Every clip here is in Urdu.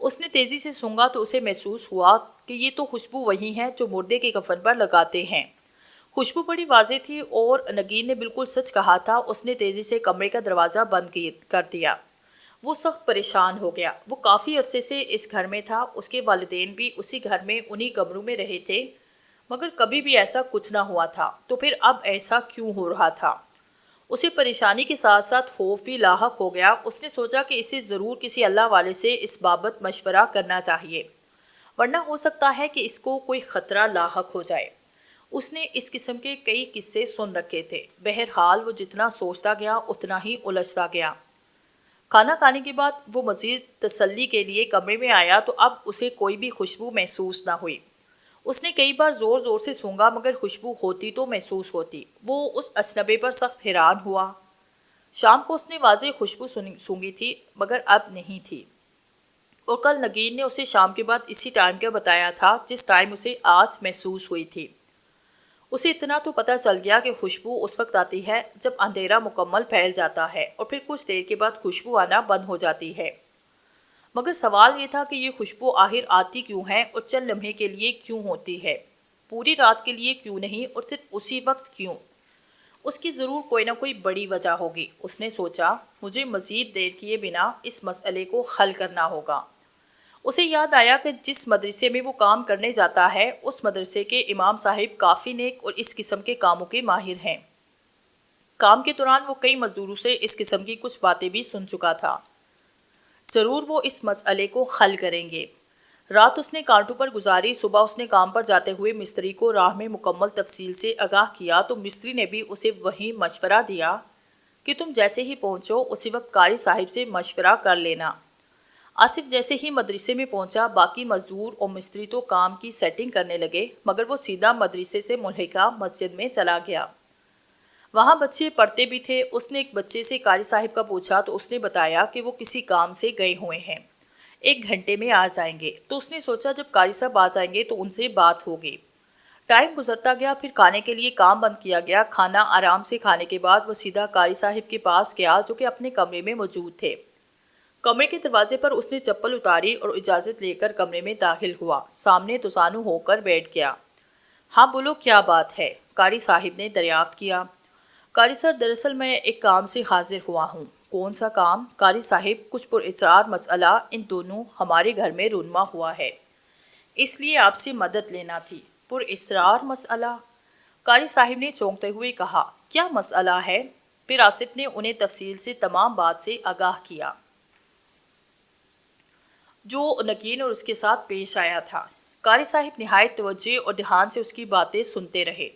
اس نے تیزی سے سونگھا تو اسے محسوس ہوا کہ یہ تو خوشبو وہی ہے جو مردے کے کفن پر لگاتے ہیں۔ خوشبو بڑی واضح تھی اور نگین نے بالکل سچ کہا تھا۔ اس نے تیزی سے کمرے کا دروازہ بند کر دیا۔ وہ سخت پریشان ہو گیا۔ وہ کافی عرصے سے اس گھر میں تھا، اس کے والدین بھی اسی گھر میں انہی کمروں میں رہے تھے، مگر کبھی بھی ایسا کچھ نہ ہوا تھا، تو پھر اب ایسا کیوں ہو رہا تھا؟ اسے پریشانی کے ساتھ ساتھ خوف بھی لاحق ہو گیا۔ اس نے سوچا کہ اسے ضرور کسی اللہ والے سے اس بابت مشورہ کرنا چاہیے، ورنہ ہو سکتا ہے کہ اس کو کوئی خطرہ لاحق ہو جائے۔ اس نے اس قسم کے کئی قصے سن رکھے تھے۔ بہرحال وہ جتنا سوچتا گیا اتنا ہی الجھتا گیا۔ کھانا کھانے کے بعد وہ مزید تسلی کے لیے کمرے میں آیا تو اب اسے کوئی بھی خوشبو محسوس نہ ہوئی۔ اس نے کئی بار زور زور سے سونگھا مگر خوشبو ہوتی تو محسوس ہوتی۔ وہ اس اجنبی پر سخت حیران ہوا۔ شام کو اس نے واضح خوشبو سونگھی تھی مگر اب نہیں تھی، اور کل نگین نے اسے شام کے بعد اسی ٹائم کا بتایا تھا جس ٹائم اسے آج محسوس ہوئی تھی۔ اسے اتنا تو پتہ چل گیا کہ خوشبو اس وقت آتی ہے جب اندھیرا مکمل پھیل جاتا ہے اور پھر کچھ دیر کے بعد خوشبو آنا بند ہو جاتی ہے۔ مگر سوال یہ تھا کہ یہ خوشبو آخر آتی کیوں ہے اور چند لمحے کے لیے کیوں ہوتی ہے، پوری رات کے لیے کیوں نہیں اور صرف اسی وقت کیوں؟ اس کی ضرور کوئی نہ کوئی بڑی وجہ ہوگی۔ اس نے سوچا، مجھے مزید دیر کیے بنا اس مسئلے کو حل کرنا ہوگا۔ اسے یاد آیا کہ جس مدرسے میں وہ کام کرنے جاتا ہے اس مدرسے کے امام صاحب کافی نیک اور اس قسم کے کاموں کے ماہر ہیں۔ کام کے دوران وہ کئی مزدوروں سے اس قسم کی کچھ باتیں بھی سن چکا تھا۔ ضرور وہ اس مسئلے کو حل کریں گے۔ رات اس نے کانٹوں پر گزاری۔ صبح اس نے کام پر جاتے ہوئے مستری کو راہ میں مکمل تفصیل سے آگاہ کیا تو مستری نے بھی اسے وہی مشورہ دیا کہ تم جیسے ہی پہنچو اسی وقت قاری صاحب سے مشورہ کر لینا۔ آصف جیسے ہی مدرسے میں پہنچا باقی مزدور اور مستری تو کام کی سیٹنگ کرنے لگے، مگر وہ سیدھا مدرسے سے ملحقہ مسجد میں چلا گیا۔ وہاں بچے پڑھتے بھی تھے۔ اس نے ایک بچے سے قاری صاحب کا پوچھا تو اس نے بتایا کہ وہ کسی کام سے گئے ہوئے ہیں، 1 گھنٹے میں آ جائیں گے۔ تو اس نے سوچا جب قاری صاحب آ جائیں گے تو ان سے بات ہوگی۔ ٹائم گزرتا گیا، پھر کھانے کے لیے کام بند کیا گیا۔ کھانا آرام سے کھانے کے بعد وہ سیدھا قاری صاحب کے پاس گیا جو کہ اپنے کمرے میں موجود تھے۔ کمرے کے دروازے پر اس نے چپل اتاری اور اجازت لے کر کمرے میں داخل ہوا۔ سامنے دوسانو ہو کر بیٹھ گیا۔ ہاں بولو، کیا بات ہے؟ قاری صاحب نے دریافت کیا۔ قاری صاحب، دراصل میں ایک کام سے حاضر ہوا ہوں۔ کون سا کام؟ قاری صاحب، کچھ پراسرار مسئلہ ان دونوں ہمارے گھر میں رونما ہوا ہے، اس لیے آپ سے مدد لینا تھی۔ پراسرار مسئلہ؟ قاری صاحب نے چونکتے ہوئے کہا، کیا مسئلہ ہے؟ پھر آصف نے انہیں تفصیل سے تمام بات سے آگاہ کیا جو نگین اور اس کے ساتھ پیش آیا تھا۔ قاری صاحب نہایت توجہ اور دھیان سے اس کی باتیں سنتے رہے۔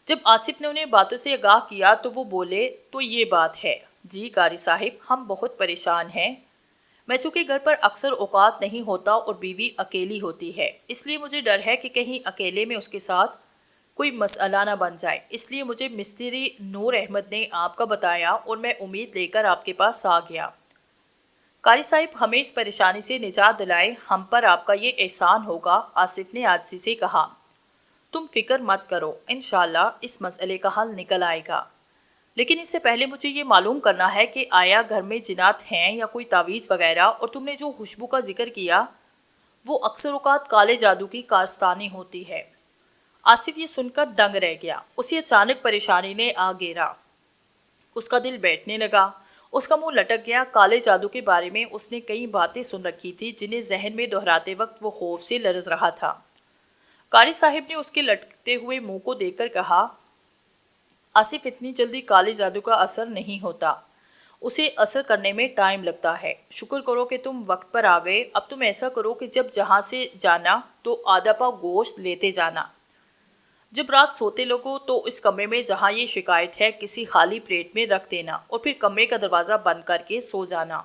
جب آصف نے انہیں باتوں سے آگاہ کیا تو وہ بولے، تو یہ بات ہے۔ جی قاری صاحب، ہم بہت پریشان ہیں۔ میں چونکہ گھر پر اکثر اوقات نہیں ہوتا اور بیوی اکیلی ہوتی ہے، اس لیے مجھے ڈر ہے کہ کہیں اکیلے میں اس کے ساتھ کوئی مسئلہ نہ بن جائے۔ اس لیے مجھے مستری نور احمد نے آپ کا بتایا اور میں امید لے کر آپ کے پاس آ گیا۔ قاری صاحب، ہمیں اس پریشانی سے نجات دلائیں، ہم پر آپ کا یہ احسان ہوگا۔ آصف نے عاجزی سے کہا، تم فکر مت کرو، انشاءاللہ اس مسئلے کا حل نکل آئے گا۔ لیکن اس سے پہلے مجھے یہ معلوم کرنا ہے کہ آیا گھر میں جنات ہیں یا کوئی تعویذ وغیرہ، اور تم نے جو خوشبو کا ذکر کیا وہ اکثر اوقات کالے جادو کی کارستانی ہوتی ہے۔ آصف یہ سن کر دنگ رہ گیا۔ اسے اچانک پریشانی نے آ گھیرا۔ اس کا دل بیٹھنے لگا، اس کا منہ لٹک گیا۔ کالے جادو کے بارے میں اس نے کئی باتیں سن رکھی تھی جنہیں ذہن میں دہراتے وقت وہ خوف سے لرز رہا تھا۔ قاری صاحب نے اس کے لٹکتے ہوئے منہ کو دیکھ کر کہا، آصف، اتنی جلدی کالے جادو کا اثر نہیں ہوتا، اسے اثر کرنے میں ٹائم لگتا ہے۔ شکر کرو کہ تم وقت پر آ گئے۔ اب تم ایسا کرو کہ جب جہاں سے جانا تو آدھا پاؤ گوشت لیتے جانا۔ جب رات سوتے لوگو تو اس کمرے میں جہاں یہ شکایت ہے کسی خالی پلیٹ میں رکھ دینا اور پھر کمرے کا دروازہ بند کر کے سو جانا۔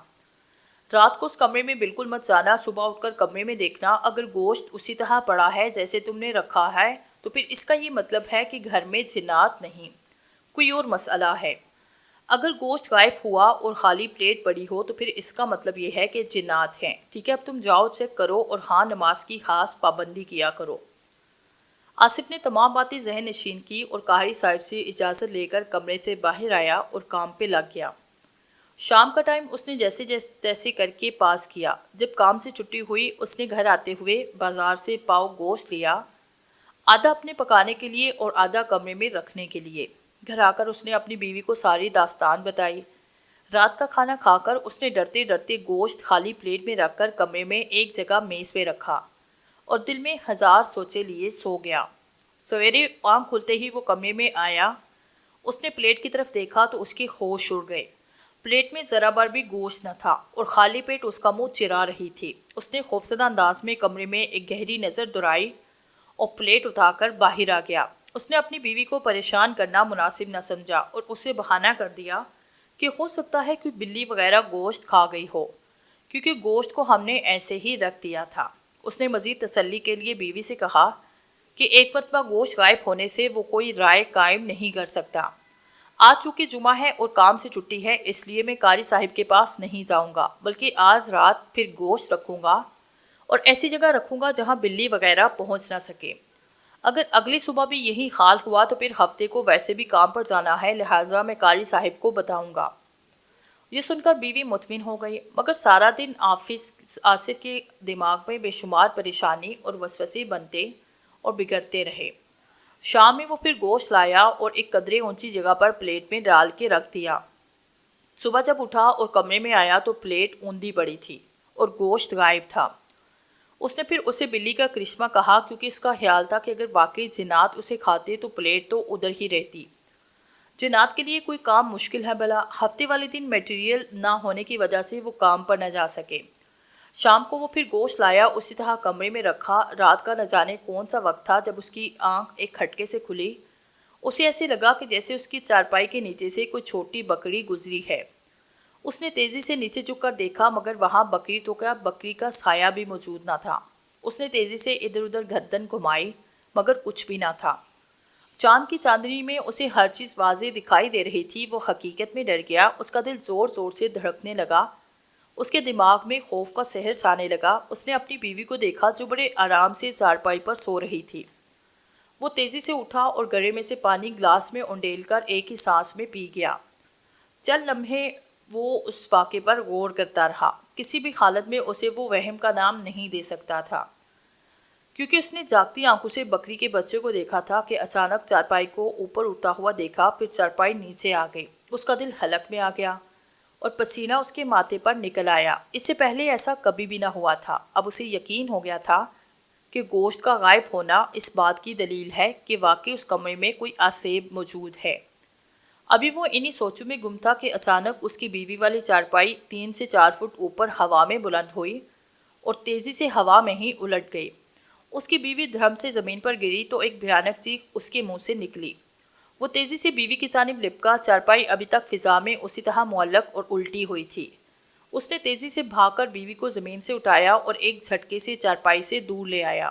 رات کو اس کمرے میں بالکل مت جانا۔ صبح اٹھ کر کمرے میں دیکھنا، اگر گوشت اسی طرح پڑا ہے جیسے تم نے رکھا ہے تو پھر اس کا یہ مطلب ہے کہ گھر میں جنات نہیں، کوئی اور مسئلہ ہے۔ اگر گوشت غائب ہوا اور خالی پلیٹ پڑی ہو تو پھر اس کا مطلب یہ ہے کہ جنات ہیں۔ ٹھیک ہے، اب تم جاؤ، چیک کرو، اور ہاں، نماز کی خاص پابندی کیا کرو۔ آصف نے تمام باتیں ذہن نشین کی اور قاری صاحب سے اجازت لے کر کمرے سے باہر آیا اور کام پہ لگ گیا۔ شام کا ٹائم اس نے جیسے تیسے کر کے پاس کیا۔ جب کام سے چھٹی ہوئی اس نے گھر آتے ہوئے بازار سے پاؤ گوشت لیا، آدھا اپنے پکانے کے لیے اور آدھا کمرے میں رکھنے کے لیے۔ گھر آ کر اس نے اپنی بیوی کو ساری داستان بتائی۔ رات کا کھانا کھا کر اس نے ڈرتے ڈرتے گوشت خالی پلیٹ میں رکھ کر کمرے میں ایک جگہ میز پہ رکھا اور دل میں ہزار سوچے لیے سو گیا۔ سویرے آنکھ کھلتے ہی وہ کمرے میں آیا۔ اس نے پلیٹ کی طرف دیکھا تو اس کے ہوش اڑ گئے۔ پلیٹ میں ذرا بھر بھی گوشت نہ تھا اور خالی پیٹ اس کا منہ چرا رہی تھی۔ اس نے خوفزدہ انداز میں کمرے میں ایک گہری نظر دوڑائی اور پلیٹ اٹھا کر باہر آ گیا۔ اس نے اپنی بیوی کو پریشان کرنا مناسب نہ سمجھا اور اسے بہانہ کر دیا کہ ہو سکتا ہے کہ بلی وغیرہ گوشت کھا گئی ہو، کیونکہ گوشت کو ہم نے ایسے ہی رکھ دیا تھا۔ اس نے مزید تسلی کے لیے بیوی سے کہا کہ ایک مرتبہ گوشت غائب ہونے سے وہ کوئی رائے قائم نہیں کر سکتا۔ آج چونکہ جمعہ ہے اور کام سے چھٹی ہے، اس لیے میں قاری صاحب کے پاس نہیں جاؤں گا، بلکہ آج رات پھر گوشت رکھوں گا اور ایسی جگہ رکھوں گا جہاں بلی وغیرہ پہنچ نہ سکے۔ اگر اگلی صبح بھی یہی حال ہوا تو پھر ہفتے کو ویسے بھی کام پر جانا ہے، لہٰذا میں قاری صاحب کو بتاؤں گا۔ یہ سن کر بیوی مطمئن ہو گئی، مگر سارا دن آصف کے دماغ میں بے شمار پریشانی اور وسوسے بنتے اور بگڑتے رہے۔ شام میں وہ پھر گوشت لایا اور ایک قدرے اونچی جگہ پر پلیٹ میں ڈال کے رکھ دیا۔ صبح جب اٹھا اور کمرے میں آیا تو پلیٹ اوندھی پڑی تھی اور گوشت غائب تھا۔ اس نے پھر اسے بلی کا کرشمہ کہا، کیونکہ اس کا خیال تھا کہ اگر واقعی جنات اسے کھاتے تو پلیٹ تو ادھر ہی رہتی۔ جنات کے لیے کوئی کام مشکل ہے بھلا؟ ہفتے والے دن میٹیریل نہ ہونے کی وجہ سے وہ کام پر نہ جا سکے۔ شام کو وہ پھر گوشت لایا، اسی طرح کمرے میں رکھا۔ رات کا نہ جانے کون سا وقت تھا جب اس کی آنکھ ایک کھٹکے سے کھلی۔ اسے ایسے لگا کہ جیسے اس کی چارپائی کے نیچے سے کوئی چھوٹی بکری گزری ہے۔ اس نے تیزی سے نیچے جھک کر دیکھا، مگر وہاں بکری تو کیا، بکری کا سایہ بھی موجود نہ تھا۔ اس نے تیزی سے ادھر ادھر گردن گھمائی، مگر کچھ بھی نہ تھا۔ چاند کی چاندنی میں اسے ہر چیز واضح دکھائی دے رہی تھی۔ وہ حقیقت میں ڈر گیا۔ اس کا دل زور زور سے دھڑکنے لگا۔ اس کے دماغ میں خوف کا سحر سانے لگا۔ اس نے اپنی بیوی کو دیکھا جو بڑے آرام سے چارپائی پر سو رہی تھی۔ وہ تیزی سے اٹھا اور گڑھے میں سے پانی گلاس میں انڈیل کر ایک ہی سانس میں پی گیا۔ چند لمحے وہ اس واقعے پر غور کرتا رہا۔ کسی بھی حالت میں اسے وہ وہم کا نام نہیں دے سکتا تھا، کیونکہ اس نے جاگتی آنکھوں سے بکری کے بچے کو دیکھا تھا کہ اچانک چارپائی کو اوپر اٹھتا ہوا دیکھا، پھر چارپائی نیچے آ گئی۔ اس کا دل حلق میں آ گیا اور پسینہ اس کے ماتھے پر نکل آیا۔ اس سے پہلے ایسا کبھی بھی نہ ہوا تھا۔ اب اسے یقین ہو گیا تھا کہ گوشت کا غائب ہونا اس بات کی دلیل ہے کہ واقعی اس کمرے میں کوئی آسیب موجود ہے۔ ابھی وہ انہی سوچوں میں گم تھا کہ اچانک اس کی بیوی والی چارپائی 3 سے 4 فٹ اوپر ہوا میں بلند ہوئی اور تیزی سے ہوا میں ہی الٹ گئی۔ اس کی بیوی دھڑم سے زمین پر گری تو ایک بھیانک چیخ اس کے منہ سے نکلی۔ وہ تیزی سے بیوی کی جانب لپکا۔ چارپائی ابھی تک فضا میں اسی طرح معلق اور الٹی ہوئی تھی۔ اس نے تیزی سے بھاگ کر بیوی کو زمین سے اٹھایا اور ایک جھٹکے سے چارپائی سے دور لے آیا۔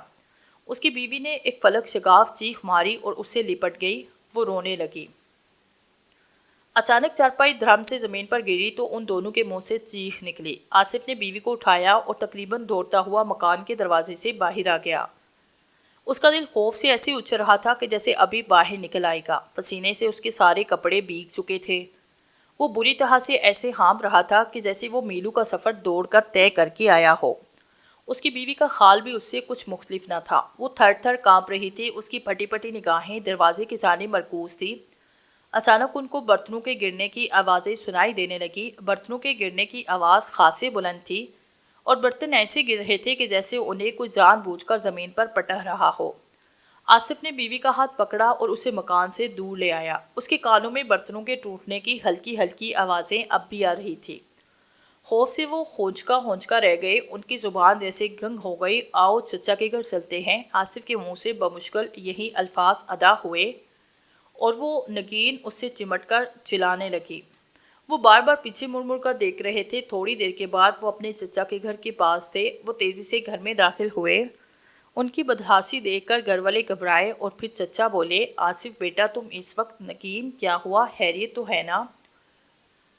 اس کی بیوی نے ایک فلک شگاف چیخ ماری اور اس سے لپٹ گئی۔ وہ رونے لگی۔ اچانک چارپائی دھڑم سے زمین پر گری تو ان دونوں کے منہ سے چیخ نکلی۔ آصف نے بیوی کو اٹھایا اور تقریباً دوڑتا ہوا مکان کے دروازے سے باہر آ گیا۔ اس کا دل خوف سے ایسے اچھل رہا تھا کہ جیسے ابھی باہر نکل آئے گا۔ پسینے سے اس کے سارے کپڑے بھیگ چکے تھے۔ وہ بری طرح سے ایسے ہانپ رہا تھا کہ جیسے وہ میلوں کا سفر دوڑ کر طے کر کے آیا ہو۔ اس کی بیوی کا حال بھی اس سے کچھ مختلف نہ تھا۔ وہ تھر تھر کانپ رہی تھی۔ اس کی پھٹی پھٹی نگاہیں دروازے کی جانب مرکوز تھی۔ اچانک ان کو برتنوں کے گرنے کی آوازیں سنائی دینے لگی۔ برتنوں کے گرنے کی آواز خاصے بلند تھی اور برتن ایسے گر رہے تھے کہ جیسے انہیں کوئی جان بوجھ کر زمین پر پٹک رہا ہو۔ آصف نے بیوی کا ہاتھ پکڑا اور اسے مکان سے دور لے آیا۔ اس کے کانوں میں برتنوں کے ٹوٹنے کی ہلکی ہلکی آوازیں اب بھی آ رہی تھی۔ خوف سے وہ ہونچکا رہ گئے۔ ان کی زبان جیسے گنگ ہو گئی۔ آؤ چچا کے گھر چلتے ہیں۔ آصف کے منہ سے بمشکل یہی الفاظ ادا ہوئے اور وہ نگین اس سے چمٹ کر چلانے لگی۔ وہ بار بار پیچھے مڑ مڑ کر دیکھ رہے تھے۔ تھوڑی دیر کے بعد وہ اپنے چچا کے گھر کے پاس تھے۔ وہ تیزی سے گھر میں داخل ہوئے۔ ان کی بدحاسی دیکھ کر گھر والے گھبرائے اور پھر چچا بولے، آصف بیٹا تم اس وقت، نگین کیا ہوا، خیریت تو ہے نا؟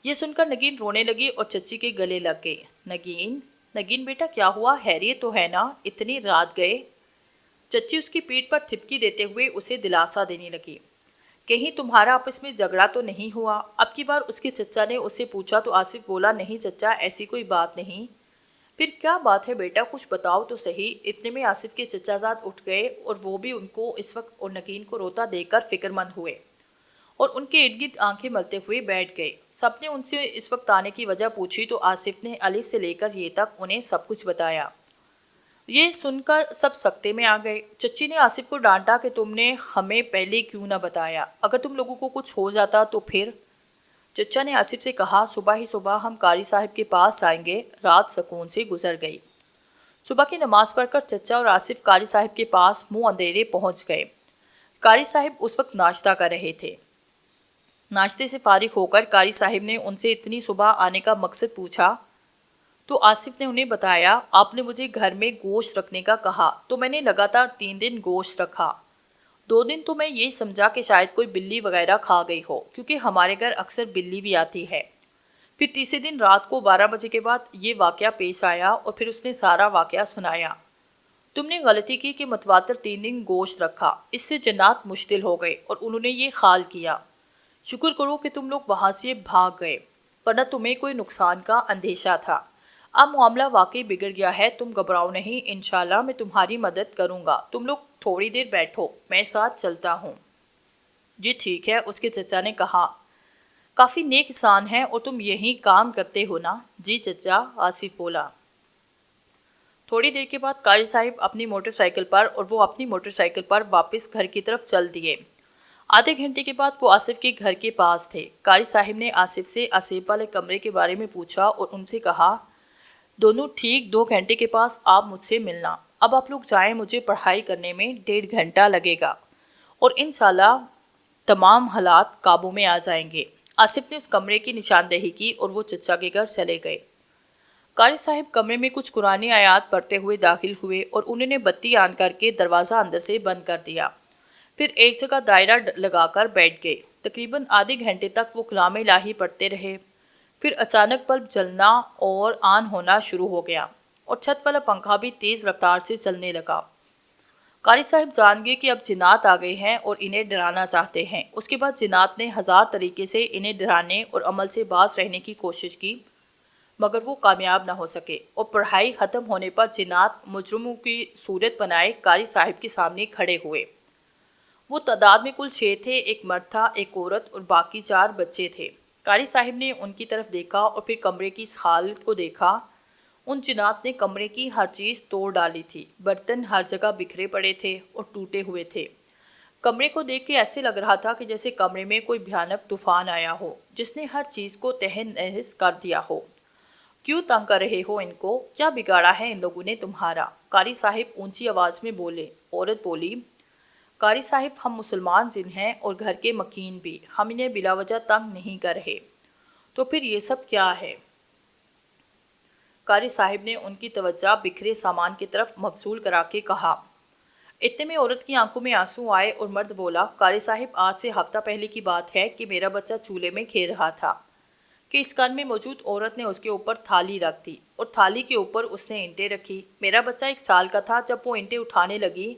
یہ سن کر نگین رونے لگی اور چچی کے گلے لگ گئی۔ نگین بیٹا کیا ہوا، خیریت تو ہے نا؟ اتنی رات گئے؟ چچی اس کی پیٹھ پر تھپکی دیتے ہوئے اسے دلاسا دینے لگی۔ کہیں تمہارا آپس میں جھگڑا تو نہیں ہوا؟ اب کی بار اس کے چچا نے اس سے پوچھا تو آصف بولا نہیں چچا، ایسی کوئی بات نہیں۔ پھر کیا بات ہے بیٹا، کچھ بتاؤ تو صحیح۔ اتنے میں آصف کے چچا زاد اٹھ گئے اور وہ بھی ان کو اس وقت اور نگین کو روتا دیکھ کر فکر مند ہوئے اور ان کے ارد گرد آنکھیں ملتے ہوئے بیٹھ گئے۔ سب نے ان سے اس وقت آنے کی وجہ پوچھی تو آصف نے الف سے لے کر یہ تک انہیں سب کچھ بتایا۔ یہ سن کر سب سکتے میں آ گئے۔ چچی نے آصف کو ڈانٹا کہ تم نے ہمیں پہلے کیوں نہ بتایا، اگر تم لوگوں کو کچھ ہو جاتا تو پھر؟ چچا نے آصف سے کہا صبح ہی صبح ہم قاری صاحب کے پاس آئیں گے۔ رات سکون سے گزر گئی۔ صبح کی نماز پڑھ کر چچا اور آصف قاری صاحب کے پاس منہ اندھیرے پہنچ گئے۔ قاری صاحب اس وقت ناشتہ کر رہے تھے۔ ناشتے سے فارغ ہو کر قاری صاحب نے ان سے اتنی صبح آنے کا مقصد پوچھا تو آصف نے انہیں بتایا آپ نے مجھے گھر میں گوشت رکھنے کا کہا تو میں نے لگاتار 3 دن گوشت رکھا۔ 2 دن تو میں یہ سمجھا کہ شاید کوئی بلی وغیرہ کھا گئی ہو، کیونکہ ہمارے گھر اکثر بلی بھی آتی ہے۔ پھر تیسرے دن رات کو 12 بجے کے بعد یہ واقعہ پیش آیا اور پھر اس نے سارا واقعہ سنایا۔ تم نے غلطی کی کہ متواتر 3 دن گوشت رکھا، اس سے جنات مشتعل ہو گئے اور انہوں نے یہ خال کیا۔ شکر کرو کہ تم لوگ وہاں سے بھاگ گئے، ورنہ تمہیں کوئی نقصان کا اندیشہ تھا۔ اب معاملہ واقعی بگڑ گیا ہے، تم گھبراؤ نہیں، انشاءاللہ میں تمہاری مدد کروں گا۔ تم لوگ تھوڑی دیر بیٹھو، میں ساتھ چلتا ہوں۔ جی ٹھیک ہے، اس کے چچا نے کہا۔ کافی نیک انسان ہے اور تم یہی کام کرتے ہو نا؟ جی چچا، آصف بولا۔ تھوڑی دیر کے بعد قاری صاحب اپنی موٹر سائیکل پر اور وہ اپنی موٹر سائیکل پر واپس گھر کی طرف چل دیے۔ آدھے گھنٹے کے بعد وہ آصف کے گھر کے پاس تھے۔ قاری صاحب نے آصف سے آصف والے کمرے کے بارے میں پوچھا اور ان سے کہا دونوں ٹھیک 2 گھنٹے کے پاس آپ مجھ سے ملنا۔ اب آپ لوگ جائیں، مجھے پڑھائی کرنے میں 1.5 گھنٹہ لگے گا اور انشاءاللہ تمام حالات قابو میں آ جائیں گے۔ آصف نے اس کمرے کی نشاندہی کی اور وہ چچا کے گھر چلے گئے۔ قاری صاحب کمرے میں کچھ قرآنی آیات پڑھتے ہوئے داخل ہوئے اور انہوں نے بتی آن کر کے دروازہ اندر سے بند کر دیا۔ پھر ایک جگہ دائرہ لگا کر بیٹھ گئے۔ تقریباً آدھے گھنٹے تک وہ کلام الہی پڑھتے رہے۔ پھر اچانک بلب جلنا اور آن ہونا شروع ہو گیا اور چھت والا پنکھا بھی تیز رفتار سے چلنے لگا۔ قاری صاحب جان گئے کہ اب جنات آ گئے ہیں اور انہیں ڈرانا چاہتے ہیں۔ اس کے بعد جنات نے 1000 طریقے سے انہیں ڈرانے اور عمل سے باز رہنے کی کوشش کی، مگر وہ کامیاب نہ ہو سکے اور پڑھائی ختم ہونے پر جنات مجرموں کی صورت بنائے قاری صاحب کے سامنے کھڑے ہوئے۔ وہ تعداد میں کل 6 تھے، ایک مرد تھا، ایک عورت اور باقی 4 بچے تھے۔ قاری صاحب نے ان کی طرف دیکھا اور پھر کمرے کی اس حالت کو دیکھا۔ ان جنات نے کمرے کی ہر چیز توڑ ڈالی تھی، برتن ہر جگہ بکھرے پڑے تھے اور ٹوٹے ہوئے تھے۔ کمرے کو دیکھ کے ایسے لگ رہا تھا کہ جیسے کمرے میں کوئی بھیانک طوفان آیا ہو جس نے ہر چیز کو تہس نہس کر دیا ہو۔ کیوں تنگ کر رہے ہو ان کو؟ کیا بگاڑا ہے ان لوگوں نے تمہارا؟ قاری صاحب اونچی آواز میں بولے۔ عورت بولی قاری صاحب ہم مسلمان جن ہیں اور گھر کے مکین بھی، ہم انہیں بلا وجہ تنگ نہیں کر رہے۔ تو پھر یہ سب کیا ہے؟ قاری صاحب نے ان کی توجہ بکھرے سامان کی طرف مبذول کرا کے کہا۔ اتنے میں عورت کی آنکھوں میں آنسو آئے اور مرد بولا قاری صاحب آج سے ہفتہ پہلے کی بات ہے کہ میرا بچہ چولہے میں کھیل رہا تھا کہ اس کن میں موجود عورت نے اس کے اوپر تھالی رکھ دی اور تھالی کے اوپر اس نے اینٹیں رکھی۔ میرا بچہ 1 سال کا تھا جب وہ اینٹیں اٹھانے لگی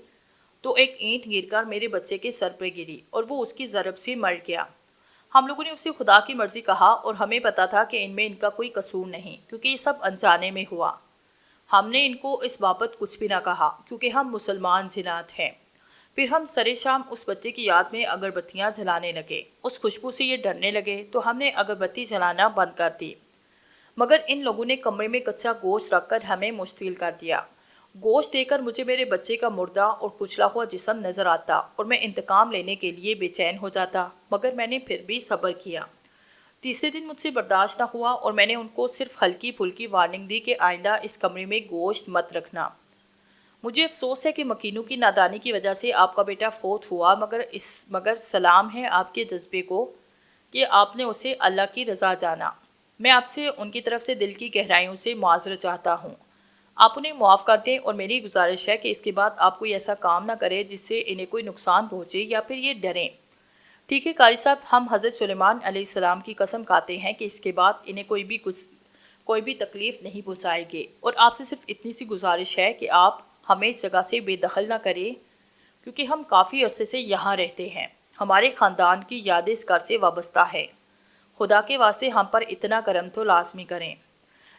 تو ایک اینٹ گر کر میرے بچے کے سر پہ گری اور وہ اس کی ضرب سے مر گیا۔ ہم لوگوں نے اسے خدا کی مرضی کہا اور ہمیں پتا تھا کہ ان میں ان کا کوئی قصور نہیں، کیونکہ یہ سب انجانے میں ہوا۔ ہم نے ان کو اس بابت کچھ بھی نہ کہا کیونکہ ہم مسلمان جنات ہیں۔ پھر ہم سرے شام اس بچے کی یاد میں اگربتیاں جلانے لگے۔ اس خوشبو سے یہ ڈرنے لگے تو ہم نے اگربتی جلانا بند کر دی، مگر ان لوگوں نے کمرے میں کچا گوشت رکھ کر ہمیں مشتعل کر دیا۔ گوشت دے کر مجھے میرے بچے کا مردہ اور کچلا ہوا جسم نظر آتا اور میں انتقام لینے کے لیے بے چین ہو جاتا، مگر میں نے پھر بھی صبر کیا۔ تیسرے دن مجھ سے برداشت نہ ہوا اور میں نے ان کو صرف ہلکی پھلکی وارننگ دی کہ آئندہ اس کمرے میں گوشت مت رکھنا۔ مجھے افسوس ہے کہ مکینوں کی نادانی کی وجہ سے آپ کا بیٹا فوت ہوا، مگر سلام ہے آپ کے جذبے کو کہ آپ نے اسے اللہ کی رضا جانا۔ میں آپ سے ان کی طرف سے دل کی گہرائیوں سے معذرت چاہتا ہوں۔ آپ انہیں معاف کر دیں اور میری گزارش ہے کہ اس کے بعد آپ کوئی ایسا کام نہ کریں جس سے انہیں کوئی نقصان پہنچے یا پھر یہ ڈریں۔ ٹھیک ہے قاری صاحب، ہم حضرت سلیمان علیہ السلام کی قسم کھاتے ہیں کہ اس کے بعد انہیں کوئی بھی تکلیف نہیں پہنچائے گے، اور آپ سے صرف اتنی سی گزارش ہے کہ آپ ہمیں اس جگہ سے بے دخل نہ کریں کیونکہ ہم کافی عرصے سے یہاں رہتے ہیں۔ ہمارے خاندان کی یادیں اس گھر سے وابستہ ہے۔ خدا کے واسطے ہم پر اتنا کرم تو لازمی کریں۔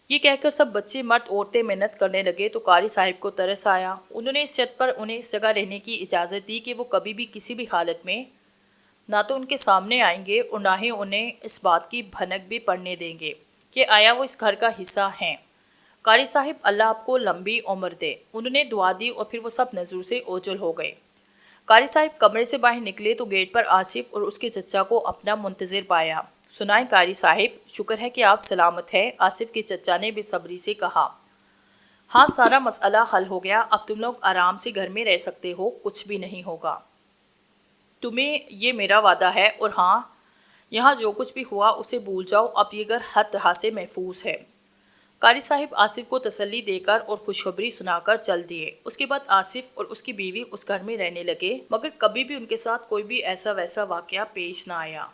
یہ کہہ کر سب بچے مرد عورتیں محنت کرنے لگے تو قاری صاحب کو ترس آیا۔ انہوں نے اس شرط پر انہیں اس جگہ رہنے کی اجازت دی کہ وہ کبھی بھی کسی بھی حالت میں نہ تو ان کے سامنے آئیں گے اور نہ ہی انہیں اس بات کی بھنک بھی پڑنے دیں گے کہ آیا وہ اس گھر کا حصہ ہیں۔ قاری صاحب اللہ آپ کو لمبی عمر دے۔ انہوں نے دعا دی اور پھر وہ سب نظر سے اوجھل ہو گئے۔ قاری صاحب کمرے سے باہر نکلے تو گیٹ پر آصف اور اس کے چچا کو اپنا منتظر پایا۔ سنائیں قاری صاحب، شکر ہے کہ آپ سلامت ہیں، آصف کے چچا نے بے صبری سے کہا۔ ہاں، سارا مسئلہ حل ہو گیا، اب تم لوگ آرام سے گھر میں رہ سکتے ہو، کچھ بھی نہیں ہوگا۔ تمہیں یہ میرا وعدہ ہے، اور ہاں، یہاں جو کچھ بھی ہوا اسے بھول جاؤ، اب یہ گھر ہر طرح سے محفوظ ہے۔ قاری صاحب آصف کو تسلی دے کر اور خوشخبری سنا کر چل دیے۔ اس کے بعد آصف اور اس کی بیوی اس گھر میں رہنے لگے، مگر کبھی بھی ان کے ساتھ کوئی بھی ایسا ویسا واقعہ پیش نہ آیا۔